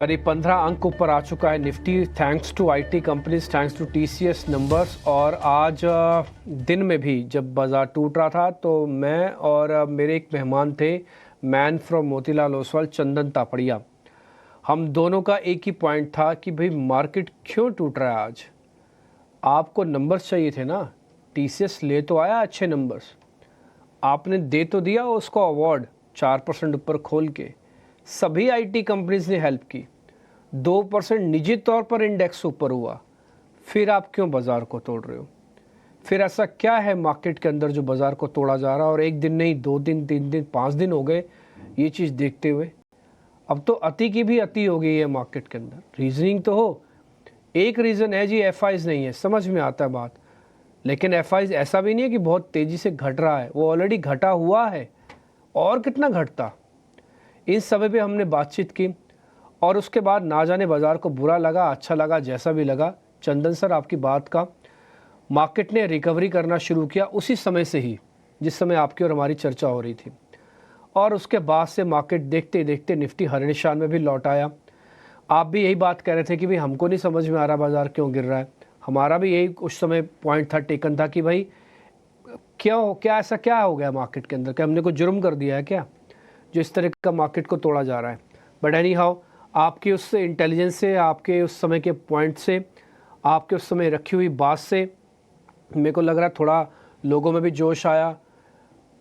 करीब 15 अंक ऊपर आ चुका है Nifty, thanks to IT companies, thanks to TCS numbers. और आज दिन में भी जब बाज़ार टूट रहा था तो मैं और मेरे एक मेहमान थे, मैन फ्रॉम मोतीलाल ओसवाल, चंदन तापड़िया। हम दोनों का एक ही पॉइंट था कि भाई मार्केट क्यों टूट रहा है आज। आपको नंबर्स चाहिए थे ना, टीसीएस ले तो आया अच्छे नंबर्स, आपने दे तो दिया उसको अवार्ड 4% ऊपर खोल के। सभी आईटी कंपनीज ने हेल्प की, 2% निजी तौर पर इंडेक्स ऊपर हुआ, फिर आप क्यों बाज़ार को तोड़ रहे हो? फिर ऐसा क्या है मार्केट के अंदर जो बाज़ार को तोड़ा जा रहा है? और एक दिन नहीं, 2 दिन, 3 दिन, 5 दिन हो गए ये चीज़ देखते हुए। अब तो अति की भी अति हो गई है मार्केट के अंदर। रीजनिंग तो हो, एक रीज़न है जी, एफआईज नहीं है, समझ में आता है बात, लेकिन एफआईज ऐसा भी नहीं है कि बहुत तेज़ी से घट रहा है, वो ऑलरेडी घटा हुआ है, और कितना घटता। इन सब पे हमने बातचीत की और उसके बाद ना जाने बाज़ार को बुरा लगा, अच्छा लगा, जैसा भी लगा। चंदन सर, आपकी बात का मार्केट ने रिकवरी करना शुरू किया उसी समय से ही जिस समय आपकी और हमारी चर्चा हो रही थी, और उसके बाद से मार्केट देखते देखते निफ्टी हर निशान में भी लौट आया। आप भी यही बात कह रहे थे कि भाई हमको नहीं समझ में आ रहा बाज़ार क्यों गिर रहा है। हमारा भी यही उस समय पॉइंट था, टेकन था कि भाई क्या ऐसा क्या हो गया मार्केट के अंदर, क्या हमने कोई जुर्म कर दिया है क्या जो इस तरह का मार्केट को तोड़ा जा रहा है। बट एनी हाउ, आपकी उस इंटेलिजेंस से, आपके उस समय के पॉइंट से, आपके उस समय रखी हुई बात से मेरे को लग रहा है थोड़ा लोगों में भी जोश आया।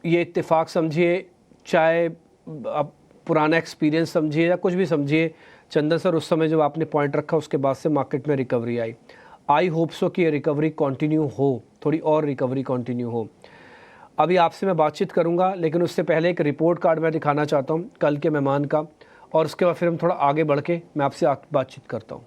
ये इत्तेफाक समझिए, चाहे अब पुराना एक्सपीरियंस समझिए या कुछ भी समझिए, चंदन सर उस समय जब आपने पॉइंट रखा उसके बाद से मार्केट में recovery I. I hope so कि ये रिकवरी कंटिन्यू हो, थोड़ी और रिकवरी कंटिन्यू हो। अभी आपसे मैं बातचीत करूंगा, लेकिन उससे पहले एक रिपोर्ट कार्ड मैं दिखाना चाहता हूं कल के मेहमान का, और उसके बाद फिर हम थोड़ा आगे बढ़ के मैं आपसे बातचीत करता हूं।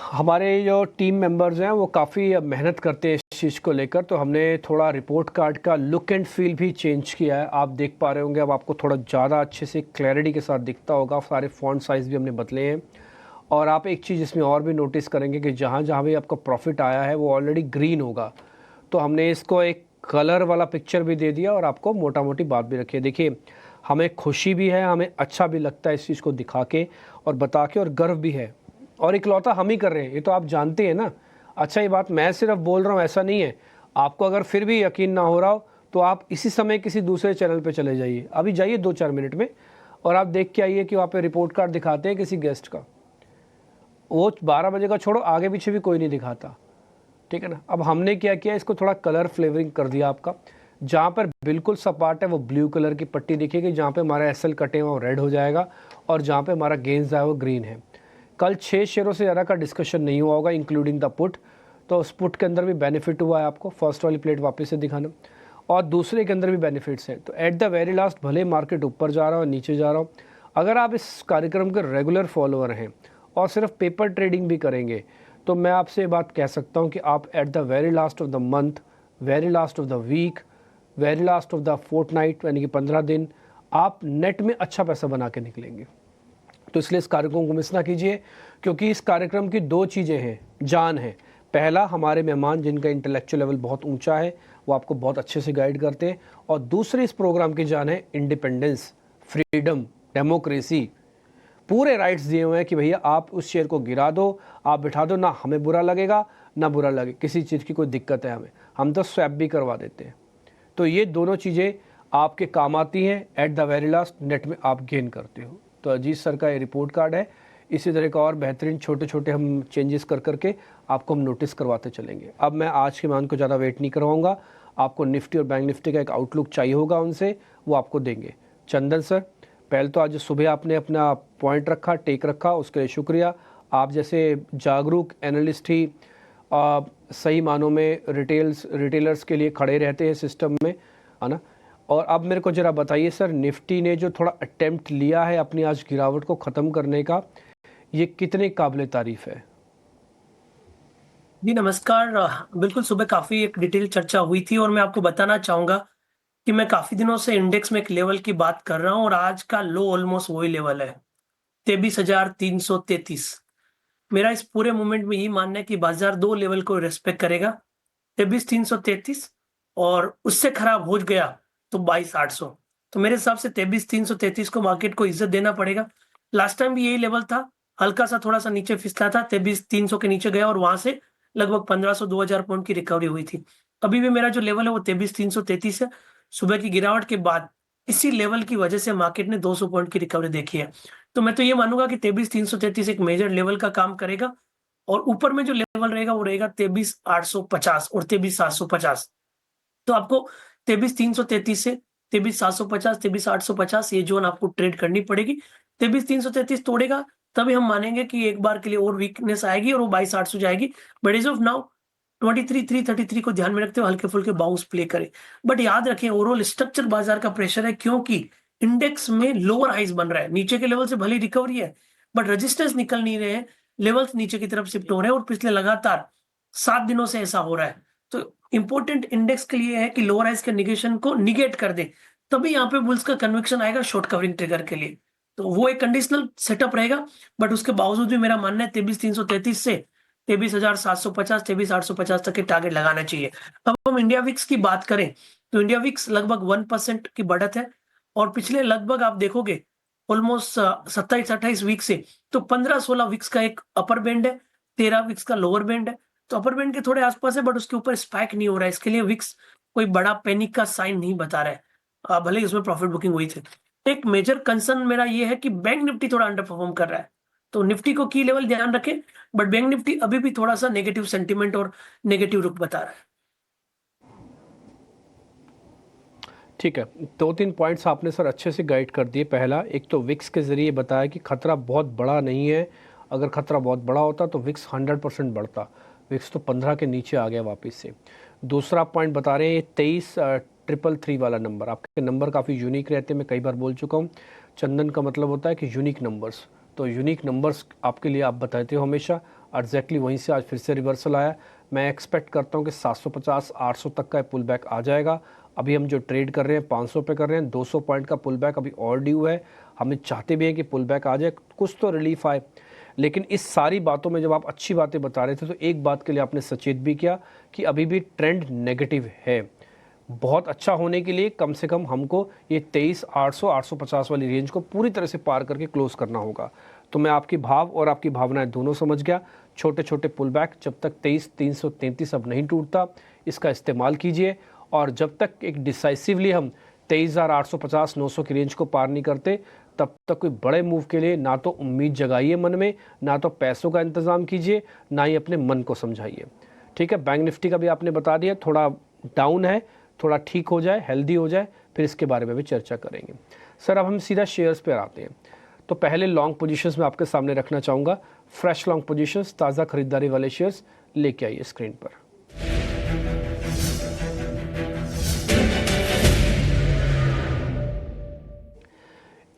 हमारे जो टीम मेंबर्स हैं वो काफ़ी मेहनत करते हैं इस चीज़ को लेकर, तो हमने थोड़ा रिपोर्ट कार्ड का लुक एंड फील भी चेंज किया है। आप देख पा रहे होंगे, अब आपको थोड़ा ज़्यादा अच्छे से क्लैरिटी के साथ दिखता होगा। सारे फॉन्ट साइज़ भी हमने बदले हैं, और आप एक चीज़ इसमें और भी नोटिस करेंगे कि जहाँ जहाँ भी आपका प्रॉफिट आया है वो ऑलरेडी ग्रीन होगा। तो हमने इसको एक कलर वाला पिक्चर भी दे दिया और आपको मोटा मोटी बात भी रखी है। देखिए, हमें खुशी भी है, हमें अच्छा भी लगता है इस चीज़ को दिखा के और बता के, और गर्व भी है, और इकलौता हम ही कर रहे हैं, ये तो आप जानते हैं ना। अच्छा, ये बात मैं सिर्फ बोल रहा हूँ ऐसा नहीं है। आपको अगर फिर भी यकीन ना हो रहा हो तो आप इसी समय किसी दूसरे चैनल पे चले जाइए, अभी जाइए 2-4 मिनट में, और आप देख के आइए कि वहाँ पे रिपोर्ट कार्ड दिखाते हैं किसी गेस्ट का। वो 12 बजे का छोड़ो, आगे पीछे भी कोई नहीं दिखाता, ठीक है ना। अब हमने क्या किया, इसको थोड़ा कलर फ्लेवरिंग कर दिया आपका। जहाँ पर बिल्कुल सपाट है वो ब्लू कलर की पट्टी दिखेगी, जहाँ पे हमारा एसएल कटे हुआ वो रेड हो जाएगा, और जहाँ पे हमारा गेंस है वो ग्रीन है। कल 6 शेयरों से ज़्यादा का डिस्कशन नहीं हुआ होगा, इंक्लूडिंग द पुट, तो उस पुट के अंदर भी बेनिफिट हुआ है आपको, फर्स्ट वाली प्लेट वापस से दिखाना, और दूसरे के अंदर भी बेनिफिट्स हैं। तो एट द वेरी लास्ट, भले मार्केट ऊपर जा रहा हो नीचे जा रहा हो, अगर आप इस कार्यक्रम के रेगुलर फॉलोअर हैं और सिर्फ पेपर ट्रेडिंग भी करेंगे, तो मैं आपसे ये बात कह सकता हूँ कि आप at the very last of the month, very last of the week, very last of the fortnight, यानी कि 15 दिन, आप नेट में अच्छा पैसा बना के निकलेंगे। तो इसलिए इस कार्यक्रम को मिस ना कीजिए, क्योंकि इस कार्यक्रम की 2 चीज़ें हैं, जान है। पहला, हमारे मेहमान जिनका इंटेलेक्चुअल लेवल बहुत ऊंचा है, वो आपको बहुत अच्छे से गाइड करते हैं, और दूसरी इस प्रोग्राम की जान है इंडिपेंडेंस, फ्रीडम, डेमोक्रेसी। पूरे राइट्स दिए हुए हैं कि भैया आप उस शेयर को गिरा दो, आप बिठा दो, ना हमें बुरा लगेगा ना बुरा लगे, किसी चीज़ की कोई दिक्कत है हमें, हम तो स्वैप भी करवा देते हैं। तो ये दोनों चीज़ें आपके काम आती हैं, eight the very last net में आप गेन करते हो। तो अजीत सर का ये रिपोर्ट कार्ड है, इसी तरह का और बेहतरीन छोटे छोटे हम चेंजेस कर करके आपको हम नोटिस करवाते चलेंगे। अब मैं आज के मान को ज़्यादा वेट नहीं करवाऊंगा, आपको निफ्टी और बैंक निफ्टी का एक आउटलुक चाहिए होगा उनसे, वो आपको देंगे। चंदन सर, पहले तो आज सुबह आपने अपना पॉइंट रखा, टेक रखा, उसके लिए शुक्रिया। आप जैसे जागरूक एनालिस्ट ही सही मानों में रिटेलर्स के लिए खड़े रहते हैं सिस्टम में, है ना। और अब मेरे को ज़रा बताइए सर, निफ्टी ने जो थोड़ा अटेम्प्ट लिया है अपनी आज गिरावट को ख़त्म करने का, ये कितने काबिल तारीफ़ है? जी नमस्कार। बिल्कुल सुबह काफ़ी एक डिटेल चर्चा हुई थी और मैं आपको बताना चाहूँगा कि मैं काफ़ी दिनों से इंडेक्स में एक लेवल की बात कर रहा हूँ और आज का लो ऑलमोस्ट वही लेवल है, 23,333। मेरा इस पूरे मूवमेंट में यही मानना है कि बाज़ार 2 लेवल को रिस्पेक्ट करेगा। 23,333 और उससे खराब हो गया तो 22,800। तो मेरे हिसाब से 23,333 को मार्केट को इज्जत देना पड़ेगा। लास्ट टाइम भी यही लेवल था, हल्का सा थोड़ा-सा नीचे फिसला था, 23,300 के नीचे गया और वहाँ से लगभग 1500-2000 पॉइंट की रिकवरी हुई थी। अभी भी मेरा जो लेवल है वो 23,333 है। सुबह की गिरावट के बाद इसी लेवल की वजह से मार्केट ने 200 पॉइंट की रिकवरी देखी है। तो मैं तो ये मानूँगा कि 23,333 एक मेजर लेवल का काम करेगा और ऊपर में जो लेवल रहेगा वो रहेगा 23,850 और 23,750। तो आपको 23,333 से 23,750, 23,850 ये ज़ोन आपको ट्रेड करनी पड़ेगी। 23,333 तोड़ेगा तभी हम मानेंगे कि एक बार के लिए और वीकनेस आएगी और वो 22,800 जाएगी। बट एज़ ऑफ नाउ 23,333 को ध्यान में रखते हुए हल्के-फुल्के बाउंस प्ले करें। बट याद रखें ओवरऑल स्ट्रक्चर बाजार का प्रेशर है क्योंकि इंडेक्स में लोअर हाइज़ बन रहा है। नीचे के लेवल से भले ही रिकवरी है, बट रेजिस्टेंस निकल नहीं रहे हैं, लेवल्स नीचे की तरफ शिफ्ट हो रहे हैं और पिछले लगातार 7 दिनों से ऐसा हो रहा है। तो इम्पोर्टेंट इंडेक्स के लिए है कि लोअर हाइज़ के नेगेशन को नेगेट कर दे, तभी यहाँ पे बुल्स का कन्विक्शन आएगा शॉर्ट कवरिंग ट्रिगर के लिए। तो वो एक कंडीशनल सेटअप रहेगा, बट उसके बावजूद भी मेरा मानना है 23,333 से 23,750, 23,850 तक के टारगेट लगाना चाहिए। अब हम इंडिया विक्स की बात करें, तो इंडिया विक्स लगभग 1% की बढ़त है और पिछले लगभग आप देखोगे ऑलमोस्ट 27-28 वीक से तो 15-16 वीक्स का एक अपर बैंड है, 13 वीक्स का लोअर बैंड है। तो अपर बैंड के थोड़े आसपास है बट उसके ऊपर स्पाइक नहीं हो रहा है। इसके लिए विक्स कोई बड़ा पैनिक का साइन नहीं बता रहा है। भले ही उसमें प्रॉफिट बुकिंग हुई थी। एक मेजर कंसर्न मेरा ये है कि बैंक निफ्टी थोड़ा अंडर परफॉर्म कर रहा है। तो निफ्टी को की लेवल ध्यान रखें, बट बैंक निफ्टी अभी भी थोड़ा-सा नेगेटिव सेंटीमेंट और नेगेटिव रुख बता रहा है। ठीक है, 2-3 पॉइंट्स आपने सर अच्छे से गाइड कर दिए। पहला, एक तो विक्स के ज़रिए बताया कि खतरा बहुत बड़ा नहीं है। अगर खतरा बहुत बड़ा होता तो विक्स 100% बढ़ता। विक्स तो 15 के नीचे आ गया वापस से। दूसरा पॉइंट बता रहे हैं ये 23,333 वाला नंबर, आपके नंबर काफ़ी यूनिक रहते हैं, मैं कई बार बोल चुका हूँ। चंदन का मतलब होता है कि यूनिक नंबर्स, तो यूनिक नंबर्स आपके लिए आप बताते हो हमेशा। एग्जैक्टली वहीं से आज फिर से रिवर्सल आया। मैं एक्सपेक्ट करता हूँ कि 750-800 तक का पुल बैक आ जाएगा। अभी हम जो ट्रेड कर रहे हैं 500 पे कर रहे हैं, 200 पॉइंट का पुल बैक अभी और ड्यू है। हमें चाहते भी हैं कि पुल बैक आ जाए, कुछ तो रिलीफ आए। लेकिन इस सारी बातों में जब आप अच्छी बातें बता रहे थे तो एक बात के लिए आपने सचेत भी किया कि अभी भी ट्रेंड नेगेटिव है। बहुत अच्छा होने के लिए कम से कम हमको ये 23,800-850 वाली रेंज को पूरी तरह से पार करके क्लोज करना होगा। तो मैं आपकी भाव और आपकी भावनाएं दोनों समझ गया। छोटे छोटे पुल बैक जब तक 23,333 अब नहीं टूटता, इसका इस्तेमाल कीजिए। और जब तक एक डिसाइसिवली हम 23,850-900 की रेंज को पार नहीं करते, तब तक कोई बड़े मूव के लिए ना तो उम्मीद जगाइए मन में, ना तो पैसों का इंतज़ाम कीजिए, ना ही अपने मन को समझाइए। ठीक है, बैंक निफ्टी का भी आपने बता दिया, थोड़ा डाउन है, थोड़ा ठीक हो जाए, हेल्दी हो जाए, फिर इसके बारे में भी चर्चा करेंगे। सर अब हम सीधा शेयर्स पर आते हैं। तो पहले लॉन्ग पोजीशंस में आपके सामने रखना चाहूँगा, फ्रेश लॉन्ग पोजीशंस, ताज़ा खरीदारी वाले शेयर्स लेके आइए स्क्रीन पर।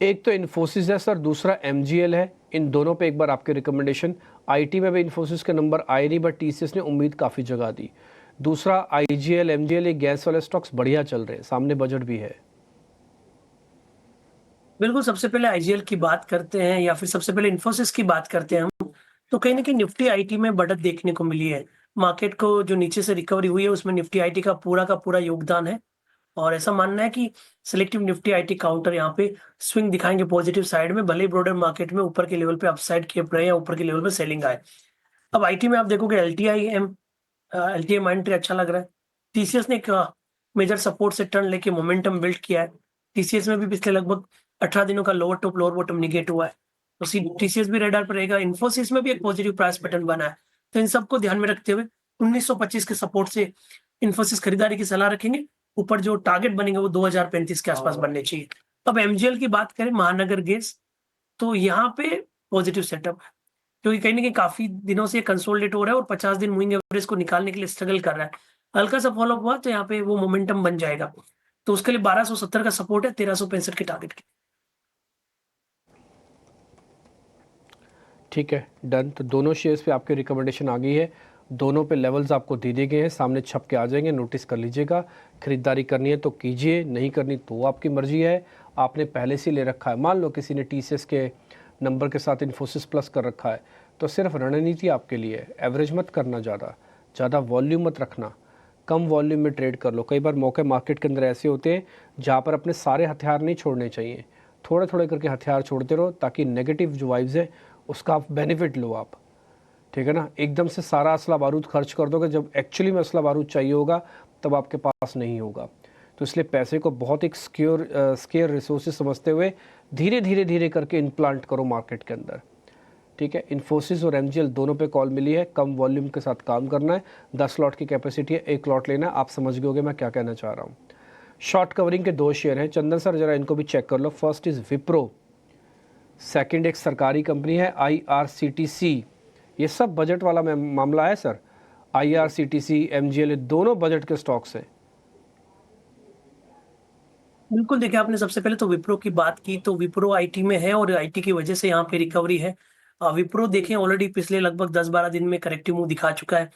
एक तो इन्फोसिस है सर, दूसरा एमजीएल है। इन दोनों पे एक बार आपके रिकमेंडेशन। आईटी में भी इन्फोसिस के नंबर आए नहीं, बट टीसीएस ने उम्मीद काफ़ी जगा दी। दूसरा आईजीएल, एमजीएल, ये गैस वाले स्टॉक्स बढ़िया चल रहे हैं, सामने बजट भी है। बिल्कुल, सबसे पहले आईजीएल की बात करते हैं या फिर सबसे पहले इन्फोसिस की बात करते हैं हम, तो कहीं न कहीं निफ्टी आईटी में बढ़त देखने को मिली है। मार्केट को जो नीचे से रिकवरी हुई है उसमें निफ्टी आईटी का पूरा योगदान है। और ऐसा मानना है कि सिलेक्टिव निफ्टी आईटी काउंटर यहाँ पे स्विंग दिखाएँगे पॉजिटिव साइड में, भले ही ब्रॉडर मार्केट में ऊपर के लेवल पे अपसाइड खेप रहे हैं या ऊपर के लेवल पे सेलिंग आए। अब आईटी में आप देखोगे एलटीआई माइंड अच्छा लग रहा है। टीसीएस ने एक मेजर सपोर्ट से टर्न लेके मोमेंटम बिल्ड किया है। टीसीएस में भी पिछले लगभग 18 दिनों का lower top lower bottom negate हुआ है। तो टीसीएस भी रडार पर रहेगा। इन्फोसिस में भी एक पॉजिटिव प्राइस पैटर्न बना है। तो इन सबको ध्यान में रखते हुए 1925 के सपोर्ट से इन्फोसिस खरीदारी की सलाह रखेंगे। ऊपर जो टारगेट बनेंगे वो 2035 के आसपास बनने चाहिए। अब एमजीएल की बात करें, महानगर गैस, तो यहाँ पे पॉजिटिव सेटअप है क्योंकि कहीं न कहीं काफ़ी दिनों से कंसोलिडेट हो रहा है और 50 दिन मूविंग एवरेज को निकालने के लिए स्ट्रगल कर रहा है। हल्का सा फॉलो अप हुआ तो यहाँ पे वो मोमेंटम बन जाएगा। तो उसके लिए 1270 का सपोर्ट है, 1365 के टारगेट के। ठीक है, डन। तो दोनों शेयर्स पे आपकी रिकमेंडेशन आ गई है। दोनों पे लेवल्स आपको दे दिए गए हैं, सामने छप के आ जाएंगे, नोटिस कर लीजिएगा। खरीदारी करनी है तो कीजिए, नहीं करनी तो आपकी मर्जी है। आपने पहले से ले रखा है, मान लो किसी ने टीसीएस के नंबर के साथ इन्फोसिस प्लस कर रखा है, तो सिर्फ रणनीति आपके लिए है। एवरेज मत करना, ज़्यादा वॉल्यूम मत रखना। कम वॉल्यूम में ट्रेड कर लो। कई बार मौके मार्केट के अंदर ऐसे होते हैं जहाँ पर अपने सारे हथियार नहीं छोड़ने चाहिए, थोड़े थोड़े करके हथियार छोड़ते रहो ताकि नेगेटिव जो वाइब्स है उसका आप बेनिफिट लो आप, ठीक है ना। एकदम से सारा असला बारूद खर्च कर दोगे, जब एक्चुअली में असला बारूद चाहिए होगा तब आपके पास नहीं होगा। तो इसलिए पैसे को बहुत एक स्केयर रिसोर्सेज समझते हुए धीरे धीरे धीरे करके इम्प्लांट करो मार्केट के अंदर, ठीक है। इन्फोसिस और एमजीएल दोनों पे कॉल मिली है, कम वॉल्यूम के साथ काम करना है, 10 लॉट की कैपेसिटी है, 1 लॉट लेना है। आप समझ गए होगे मैं क्या कहना चाह रहा हूँ। शॉर्ट कवरिंग के 2 शेयर हैं चंदन सर, जरा इनको भी चेक कर लो। फर्स्ट इज़ विप्रो, सेकंड एक सरकारी कंपनी है आईआरसीटीसी। ये सब बजट वाला मामला है सर। आईआरसीटीसी, एमजीएल दोनों बजट के स्टॉक्स हैं। बिल्कुल, देखिए आपने सबसे पहले तो विप्रो की बात की, तो विप्रो आईटी में है और आईटी की वजह से यहाँ पे रिकवरी है। विप्रो देखें ऑलरेडी पिछले लगभग 10-12 दिन में करेक्टिव मूव दिखा चुका है,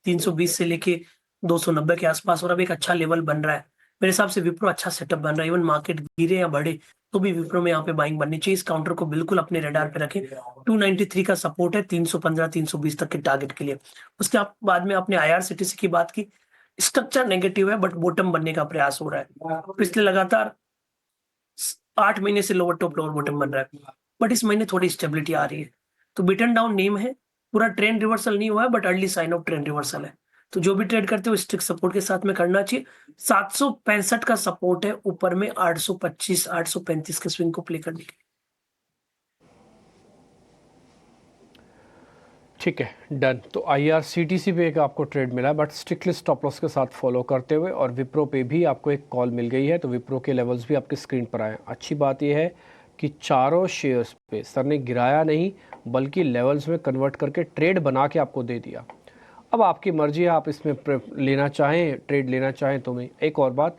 320 से लेके 290 के आसपास, और अब एक अच्छा लेवल बन रहा है। मेरे हिसाब से विप्रो अच्छा सेटअप बन रहा है। इवन मार्केट गिरे या बढ़े तो भी विप्रो में यहाँ पे बाइंग बननी चाहिए। इस काउंटर को बिल्कुल अपने रडार पे रखें। 293 का सपोर्ट है, 315 320 तक के टारगेट के लिए। उसके बाद में आपने आईआरसीटीसी की बात की। स्ट्रक्चर नेगेटिव है बट बॉटम बनने का प्रयास हो रहा है। पिछले लगातार 8 महीने से लोअर टॉप लोअर बॉटम बन रहा है, बट इस महीने थोड़ी स्टेबिलिटी आ रही है। तो बिटन डाउन नेम है, पूरा ट्रेंड रिवर्सल नहीं हुआ है but early sign of trend reversal है। तो जो भी ट्रेड करते हो स्ट्रिक्ट सपोर्ट के साथ में करना चाहिए। 765 का सपोर्ट है, ऊपर में 825 835 के स्विंग को प्ले करने के लिए। ठीक है, डन। तो आईआरसीटीसी पे एक आपको ट्रेड मिला है बट स्ट्रिक्टली स्टॉप लॉस के साथ फॉलो करते हुए, और विप्रो पे भी आपको एक कॉल मिल गई है। तो विप्रो के लेवल्स भी आपकी स्क्रीन पर आए। अच्छी बात यह है कि चारों शेयर्स पे सर ने गिराया नहीं बल्कि लेवल्स में कन्वर्ट करके ट्रेड बना के आपको दे दिया। अब आपकी मर्जी है, आप इसमें लेना चाहें, ट्रेड लेना चाहें तो मैं। एक और बात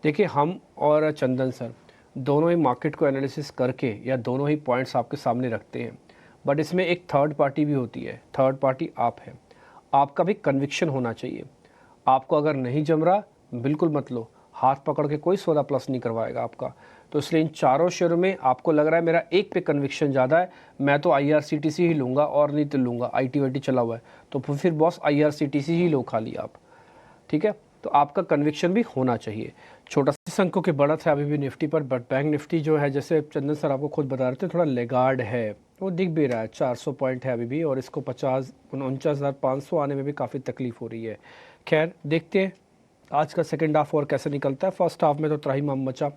देखिए, हम और चंदन सर दोनों ही मार्केट को एनालिसिस करके या दोनों ही पॉइंट्स आपके सामने रखते हैं, बट इसमें एक थर्ड पार्टी भी होती है। थर्ड पार्टी आप है, आपका भी कन्विक्शन होना चाहिए। आपको अगर नहीं जम रहा बिल्कुल मत लो, हाथ पकड़ के कोई सौदा प्लस नहीं करवाएगा आपका। तो इसलिए इन चारों शेयरों में आपको लग रहा है मेरा एक पे कन्विक्शन ज़्यादा है, मैं तो आईआरसीटीसी ही लूँगा और नहीं तो लूँगा, आईटी वाईटी चला हुआ है, तो फिर बॉस आईआरसीटीसी ही लो खाली आप, ठीक है। तो आपका कन्विक्शन भी होना चाहिए। छोटा सा अंकों की बढ़त है अभी भी निफ्टी पर, बट बैंक निफ्टी जो है जैसे चंदन सर आपको खुद बता रहे थे थोड़ा लेगार्ड है, वो दिख भी रहा है। 400 पॉइंट है अभी भी, और इसको 49,500 आने में भी काफ़ी तकलीफ हो रही है। खैर देखते हैं आज का सेकंड हाफ और कैसे निकलता है। फर्स्ट हाफ में तो त्राहिमाम मचा,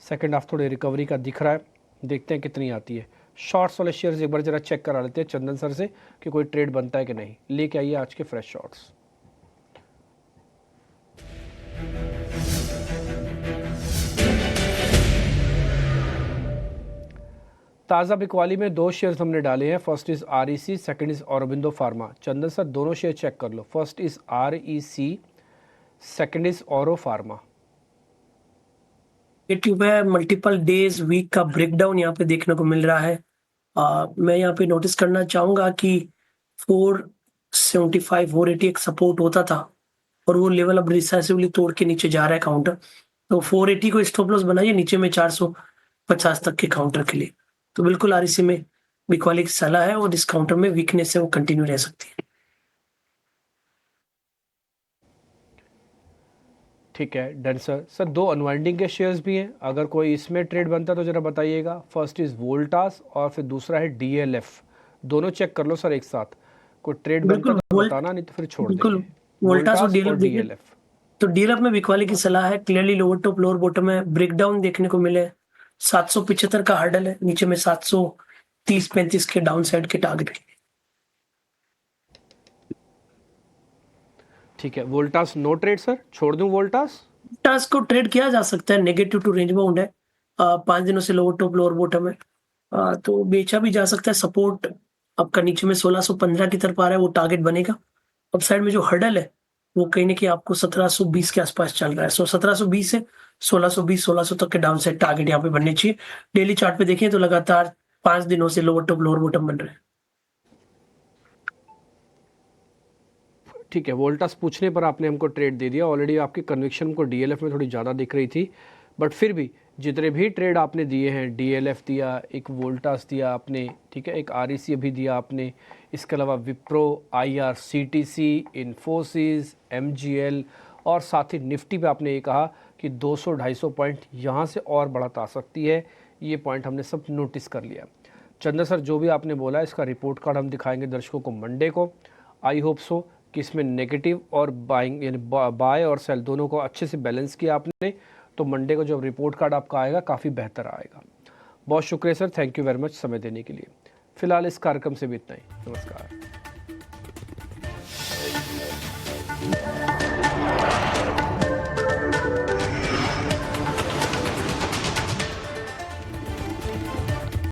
सेकंड हाफ थोड़ी रिकवरी का दिख रहा है, देखते हैं कितनी आती है। शॉर्ट्स वाले शेयर्स एक बार ज़रा चेक करा लेते हैं चंदन सर से कि कोई ट्रेड बनता है कि नहीं। लेके आइए आज के फ्रेश शॉर्ट्स। ताज़ा बिकवाली में 2 शेयर्स हमने डाले हैं। First is REC, second is Aurobindo pharma. Chandan sir दोनों शेयर चेक कर लो। First is REC, second is Auro pharma. YouTube है, मल्टीपल डेज वीक का ब्रेकडाउन यहाँ पे देखने को मिल रहा है। मैं यहाँ पे नोटिस करना चाहूंगा कि 475 480 एक सपोर्ट होता था और वो लेवल अब डिसाइसिवली तोड़ के नीचे जा रहा है काउंटर। तो 480 को स्टॉप लॉस बनाइए, नीचे में 450 तक के काउंटर के लिए। तो बिल्कुल आरईसी में बिकवाली की सलाह है और इस काउंटर में वीकनेस है वो कंटिन्यू रह सकती है। ठीक है डन सर। सर 2 अनवाइंडिंग के शेयर्स भी हैं, अगर कोई इसमें ट्रेड बनता है तो ज़रा बताइएगा। फर्स्ट इज़ वोल्टास और फिर दूसरा है डीएलएफ। दोनों चेक कर लो सर एक साथ, कोई ट्रेड बनता बिल्कुल तो बताना, नहीं तो फिर छोड़ बिल्कुल देंगे। वोल्टास और वोल्टास डीएलएफ और देखिए, डीएलएफ। तो डीएलएफ में बिकवाली की सलाह है। Clearly lower top lower bottom है, ब्रेकडाउन देखने को मिले। 775 का हर्डल है, नीचे में 730-35 के डाउन साइड के टारगेट के। ठीक है, वोल्टास नो ट्रेड सर, छोड़ दूं वोल्टास? टास्क को ट्रेड किया जा सकता है, नेगेटिव टू रेंज बाउंड है। 5 दिनों से लोअर टॉप लोअर बॉटम है। तो बेचा भी जा सकता है। सपोर्ट आपका नीचे में 1615 की तरफ आ रहा है, वो टारगेट बनेगा। अब साइड में जो हर्डल है वो कहीं ना कहीं आपको 1720 के आसपास चल रहा है। 1720 से 1620 1600 तक के डाउन साइड टारगेट यहाँ पे बनने चाहिए। डेली चार्ट पे देखें तो लगातार 5 दिनों से लोअर टॉप लोअर बॉटम बन रहे हैं। ठीक है, वोल्टास पूछने पर आपने हमको ट्रेड दे दिया। ऑलरेडी आपकी कन्विक्शन को डीएलएफ में थोड़ी ज़्यादा दिख रही थी, बट फिर भी जितने भी ट्रेड आपने दिए हैं, डीएलएफ दिया, एक वोल्टास दिया आपने, ठीक है, एक आरईसी अभी दिया आपने, इसके अलावा विप्रो, आईआरसीटीसी, इन्फोसिस, एमजीएल और साथ ही निफ्टी पे आपने ये कहा कि 200-250 पॉइंट यहाँ से और बढ़त आ सकती है, ये पॉइंट हमने सब नोटिस कर लिया। चंदा सर, जो भी आपने बोला इसका रिपोर्ट कार्ड हम दिखाएंगे दर्शकों को मंडे को। आई होप सो कि इसमें नेगेटिव और बाइंग यानी बाय और सेल दोनों को अच्छे से बैलेंस किया आपने, तो मंडे को जब रिपोर्ट कार्ड आपका आएगा काफ़ी बेहतर आएगा। बहुत शुक्रिया sir, thank you very much समय देने के लिए। फिलहाल इस कार्यक्रम से भी इतना ही, नमस्कार।